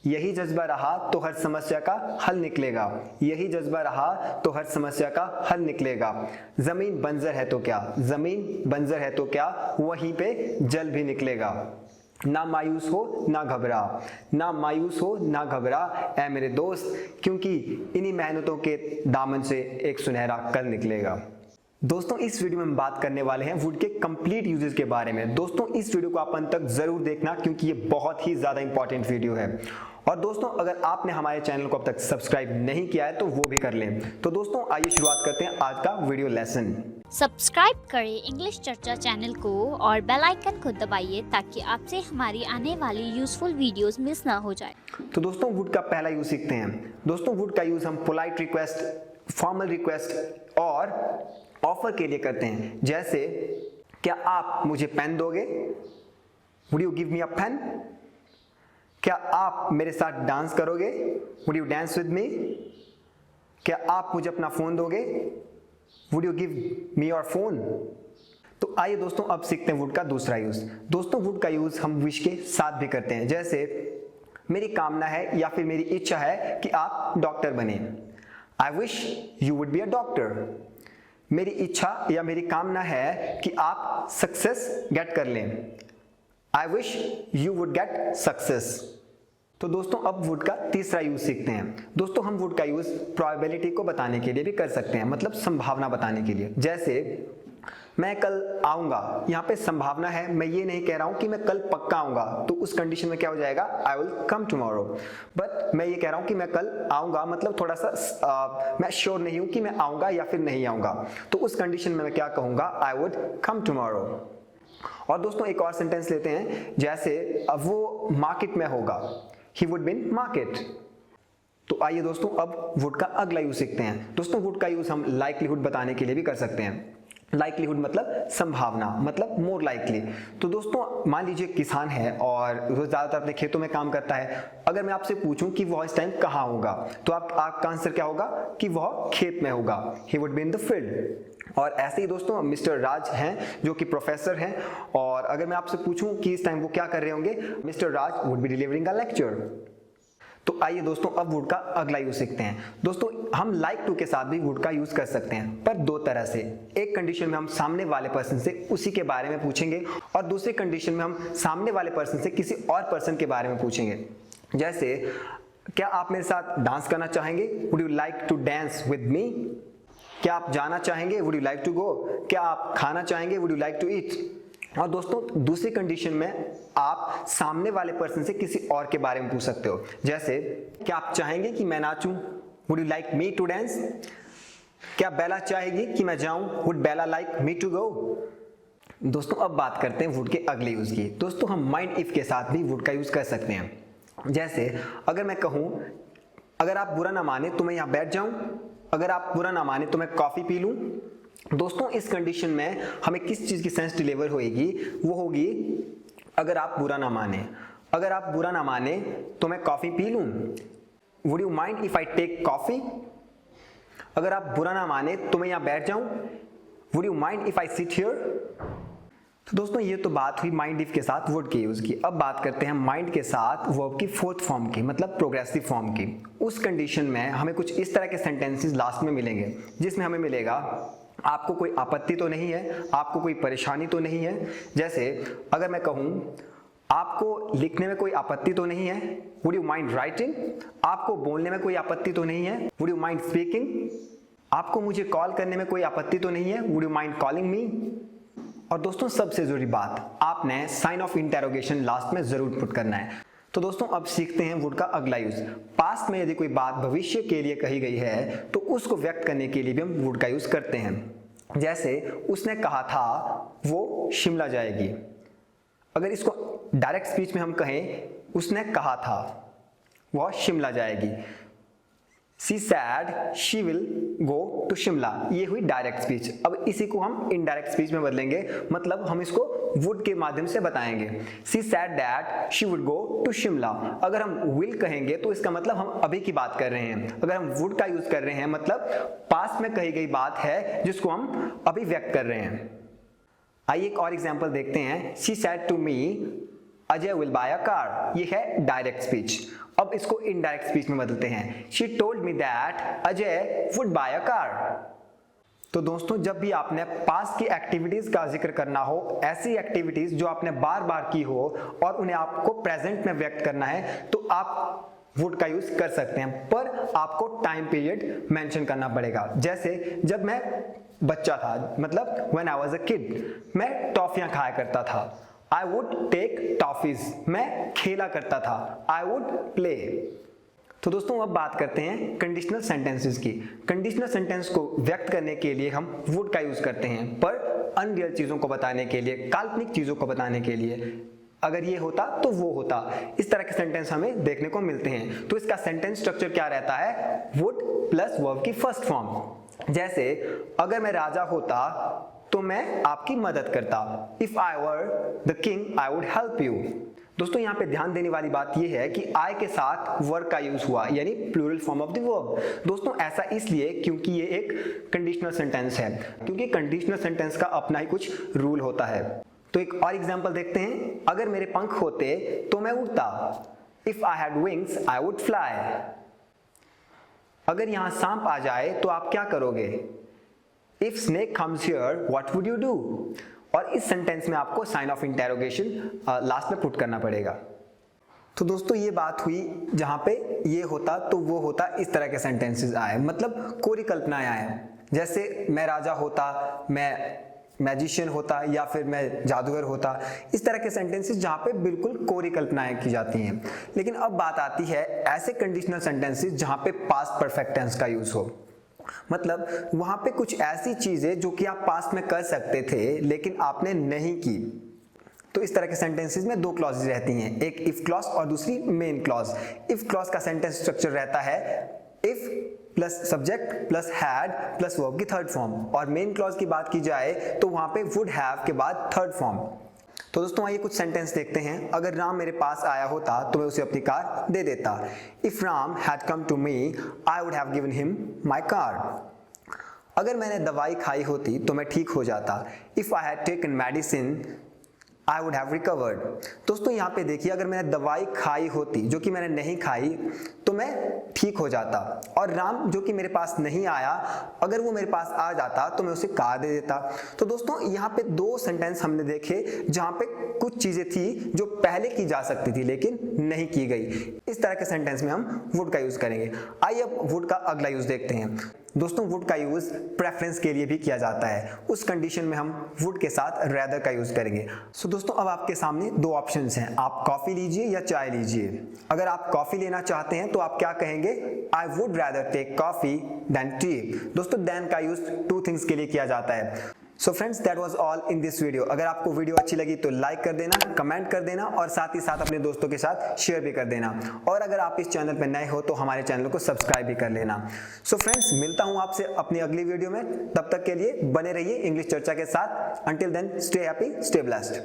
यही जज्बा रहा तो हर समस्या का हल निकलेगा। यही जज्बा रहा तो हर समस्या का हल निकलेगा। जमीन बंजर है तो क्या, जमीन बंजर है तो क्या, वहीं पे जल भी निकलेगा। ना मायूस हो ना घबरा, ना मायूस हो ना घबरा ऐ मेरे दोस्त, क्योंकि इन्हीं मेहनतों के दामन से एक सुनहरा कल निकलेगा। दोस्तों इस वीडियो में हम बात करने वाले हैं वुड के कंप्लीट यूजेस के बारे में। दोस्तों इस वीडियो को आप अंत तक जरूर देखना, क्योंकि ये बहुत ही ज्यादा इंपॉर्टेंट वीडियो है। और दोस्तों अगर आपने हमारे चैनल को अब तक सब्सक्राइब नहीं किया है तो वो भी कर लें। तो दोस्तों आइए शुरुआत करते हैं आज का वीडियो लेसन। सब्सक्राइब करें इंग्लिश चर्चा चैनल को और बेल आइकन को दबाइए ताकि आपसे हमारी आने वाली यूजफुल वीडियोस मिस ना हो जाए। तो दोस्तों वुड का पहला यूज सीखते हैं। दोस्तों वुड का यूज हम पोलाइट रिक्वेस्ट, फॉर्मल रिक्वेस्ट और ऑफर के लिए करते हैं। जैसे क्या आप मुझे पेन दोगे, would you give me a pen. क्या आप मेरे साथ डांस करोगे, would you dance with me. क्या आप मुझे अपना फोन दोगे, would you give me your phone. तो आइए दोस्तों अब सीखते हैं वुड का दूसरा यूज। दोस्तों वुड का यूज हम विश के साथ भी करते हैं। जैसे मेरी कामना है या फिर मेरी इच्छा है कि आप डॉक्टर बने। I wish you would be a doctor. मेरी इच्छा या मेरी कामना है कि आप सक्सेस गेट कर लें। I wish you would get success. तो दोस्तों अब वुड का तीसरा यूज सीखते हैं। दोस्तों हम वुड का यूज प्रोबेबिलिटी को बताने के लिए भी कर सकते हैं, मतलब संभावना बताने के लिए। जैसे मैं कल आऊंगा, यहाँ पे संभावना है, मैं ये नहीं कह रहा हूं कि मैं कल पक्का आऊंगा, तो उस कंडीशन में क्या हो जाएगा, I will come tomorrow. But मैं ये कह रहा हूं कि मैं कल आऊंगा, मतलब थोड़ा सा मैं श्योर नहीं हूं कि मैं आऊंगा या फिर नहीं आऊंगा, तो उस कंडीशन में मैं क्या कहूंगा, आई वुड कम टुमारो। और दोस्तों एक और सेंटेंस लेते हैं। जैसे अब वो मार्केट में होगा, he would be in market. तो आइए दोस्तों अब वुड का अगला यूज सीखते हैं। दोस्तों वुड का यूज हम लाइक्लीहुड बताने के लिए भी कर सकते हैं। लाइक्लीहुड मतलब संभावना, मतलब मोर लाइकली। तो दोस्तों मान लीजिए किसान है और वो ज्यादातर अपने खेतों में काम करता है। अगर मैं आपसे पूछूं कि वह इस टाइम कहाँ होगा, तो आपका आंसर क्या होगा कि वह खेत में होगा, he would be in the field. और ऐसे ही दोस्तों मिस्टर राज हैं जो कि प्रोफेसर हैं, और अगर मैं आपसे पूछूं कि इस टाइम वो क्या कर रहे होंगे, mister Raj would be delivering a lecture. तो आइए दोस्तों अब वुड का अगला यूज सीखते हैं। दोस्तों हम लाइक टू के साथ भी वुड का यूज कर सकते हैं, पर दो तरह से। एक कंडीशन में हम सामने वाले पर्सन से उसी के बारे में पूछेंगे, और दूसरी कंडीशन में हम सामने वाले पर्सन से किसी और पर्सन के बारे में पूछेंगे। जैसे क्या आप मेरे साथ डांस करना चाहेंगे, would you like to dance with me. क्या आप जाना चाहेंगे, would you like to go. क्या आप खाना चाहेंगे, would you like to eat. और दोस्तों दूसरी कंडीशन में आप सामने वाले पर्सन से किसी और के बारे में पूछ सकते हो। जैसे क्या आप चाहेंगे कि मैं नाचूं, would you like me to dance. क्या बेला चाहेगी कि मैं जाऊं, would Bela like me to go. दोस्तों अब बात करते हैं वुड के अगले यूज की। दोस्तों हम माइंड इफ के साथ भी वुड का यूज कर सकते हैं। जैसे अगर मैं कहूं अगर आप बुरा ना माने तो मैं यहां बैठ जाऊं, अगर आप बुरा ना माने तो मैं कॉफी पी लूं। दोस्तों इस कंडीशन में हमें किस चीज की सेंस डिलीवर होगी, वो होगी अगर आप बुरा ना माने। अगर आप बुरा ना माने तो मैं कॉफी पी लूं, would you mind if I take coffee. अगर आप बुरा ना माने तो मैं यहां बैठ जाऊं, would you mind if I sit here. तो दोस्तों ये तो बात हुई माइंड इफ के साथ वुड के यूज की। अब बात करते हैं माइंड के साथ वर्ब की फोर्थ फॉर्म की, मतलब प्रोग्रेसिव फॉर्म की। उस कंडीशन में हमें कुछ इस तरह के सेंटेंसेस लास्ट में मिलेंगे, जिसमें हमें मिलेगा आपको कोई आपत्ति तो नहीं है, आपको कोई परेशानी तो नहीं है। जैसे अगर मैं कहूं आपको लिखने में कोई आपत्ति तो नहीं है, वुड यू माइंड राइटिंग। आपको बोलने में कोई आपत्ति तो नहीं है, वुड यू माइंड स्पीकिंग। आपको मुझे कॉल करने में कोई आपत्ति तो नहीं है, would you mind calling me. और दोस्तों सबसे जरूरी बात, आपने साइन ऑफ इंटेरोगेशन लास्ट में जरूर पुट करना है। तो दोस्तों अब सीखते हैं वुड का अगला यूज। पास्ट में यदि कोई बात भविष्य के लिए कही गई है तो उसको व्यक्त करने के लिए भी हम वुड का यूज करते हैं। जैसे उसने कहा था वो शिमला जाएगी। अगर इसको डायरेक्ट स्पीच में हम कहें उसने कहा था वह शिमला जाएगी, She said she will go to Shimla. ये हुई डायरेक्ट स्पीच। अब इसी को हम इनडायरेक्ट स्पीच में बदलेंगे, मतलब हम इसको would के माध्यम से बताएंगे। She said that she would go to Shimla. अगर हम will कहेंगे तो इसका मतलब हम अभी की बात कर रहे हैं। अगर हम would का यूज कर रहे हैं मतलब पास्ट में कही गई बात है जिसको हम अभी व्यक्त कर रहे हैं। आइए एक और एग्जाम्पल देखते हैं। She said to me Ajay will buy a car, ये है डायरेक्ट स्पीच। अब इसको इनडायरेक्ट स्पीच में बदलते हैं, she told me that Ajay would buy a car. तो दोस्तों जब भी आपने पास्ट की एक्टिविटीज का जिक्र करना हो, ऐसी एक्टिविटीज जो आपने बार बार की हो और उन्हें आपको प्रेजेंट में व्यक्त करना है, तो आप वुड का यूज कर सकते हैं, पर आपको टाइम पीरियड मेंशन करना पड़ेगा। जैसे जब मैं बच्चा था, मतलब when I was a kid, मैं टॉफियां खाया करता था। आई वुड टेक टॉफीज, मैं खेला करता था। I would play. तो दोस्तों अब बात करते हैं कंडीशनल सेंटेंसेस की। कंडीशनल सेंटेंस को व्यक्त करने के लिए हम वुड का यूज करते हैं, पर अनरियल चीजों को बताने के लिए, काल्पनिक चीजों को बताने के लिए, अगर ये होता तो वो होता, इस तरह के सेंटेंस हमें देखने को मिलते हैं। तो इसका सेंटेंस स्ट्रक्चर क्या रहता है? वुड प्लस वर्ब की फर्स्ट फॉर्म। जैसे अगर मैं राजा होता तो मैं आपकी मदद करता। If I were the king I would help you. दोस्तों यहाँ पे ध्यान देने वाली बात यह है कि आई के साथ वर्ब का यूज हुआ, यानी plural form of the verb. दोस्तों ऐसा इसलिए क्योंकि ये एक कंडीशनल सेंटेंस है, क्योंकि कंडीशनल सेंटेंस का अपना ही कुछ रूल होता है। तो एक और एग्जांपल देखते हैं, अगर मेरे पंख होते तो मैं उड़ता। If I had wings I would fly. अगर यहां सांप आ जाए तो आप क्या करोगे? If snake comes here what would you do. और इस सेंटेंस में आपको साइन ऑफ इंटेरोगेशन लास्ट में पुट करना पड़ेगा। तो दोस्तों ये बात हुई जहां पे ये होता तो वो होता, इस तरह के सेंटेंसेस आए, मतलब कोरी कल्पनाएं आए। जैसे मैं राजा होता, मैं मैजिशियन होता, या फिर मैं जादूगर होता, इस तरह के सेंटेंसेस जहां पे बिल्कुल कोरी कल्पनाएं की जाती हैं। लेकिन अब बात आती है ऐसे कंडीशनल सेंटेंसेस जहां पे पास्ट परफेक्ट टेंस का यूज हो, मतलब वहां पे कुछ ऐसी चीजें जो कि आप पास्ट में कर सकते थे लेकिन आपने नहीं की। तो इस तरह के सेंटेंसेस में दो क्लॉजेस रहती हैं, एक इफ क्लॉज और दूसरी मेन क्लॉज। इफ क्लॉज का सेंटेंस स्ट्रक्चर रहता है if plus subject plus had plus verb की थर्ड फॉर्म, और मेन क्लॉज की बात की जाए तो वहां पे वुड हैव के बाद थर्ड फॉर्म। तो दोस्तों आइए कुछ सेंटेंस देखते हैं। अगर राम मेरे पास आया होता तो मैं उसे अपनी कार दे देता। If Ram had come to me I would have given him my car. अगर मैंने दवाई खाई होती तो मैं ठीक हो जाता। If I had taken medicine I would have recovered. दोस्तों यहाँ पे देखिए, अगर मैंने दवाई खाई होती, जो कि मैंने नहीं खाई, तो मैं ठीक हो जाता। और राम जो कि मेरे पास नहीं आया, अगर वो मेरे पास आ जाता तो मैं उसे कार दे देता। तो दोस्तों यहाँ पे दो सेंटेंस हमने देखे जहाँ पे कुछ चीजें थी जो पहले की जा सकती थी लेकिन नहीं की गई। इस तरह के सेंटेंस में हम वुड का यूज करेंगे। आइए अब वुड का अगला यूज देखते हैं। दोस्तों वुड का यूज प्रेफरेंस के लिए भी किया जाता है। उस कंडीशन में हम वुड के साथ रेदर का यूज करेंगे। सो दोस्तों अब आपके सामने दो ऑप्शंस हैं, आप कॉफी लीजिए या चाय लीजिए। अगर आप कॉफी लेना चाहते हैं तो आप क्या कहेंगे? I would rather take coffee than tea. दोस्तों देन का यूज टू थिंग्स के लिए किया जाता है। So friends that was all in this video. अगर आपको वीडियो अच्छी लगी तो लाइक कर देना, कमेंट कर देना और साथ ही साथ अपने दोस्तों के साथ शेयर भी कर देना। और अगर आप इस चैनल पर नए हो तो हमारे चैनल को सब्सक्राइब भी कर लेना। सो फ्रेंड्स मिलता हूं आपसे अपनी अगली वीडियो में, तब तक के लिए बने रहिए इंग्लिश चर्चा के साथ। Until then stay happy, stay blessed.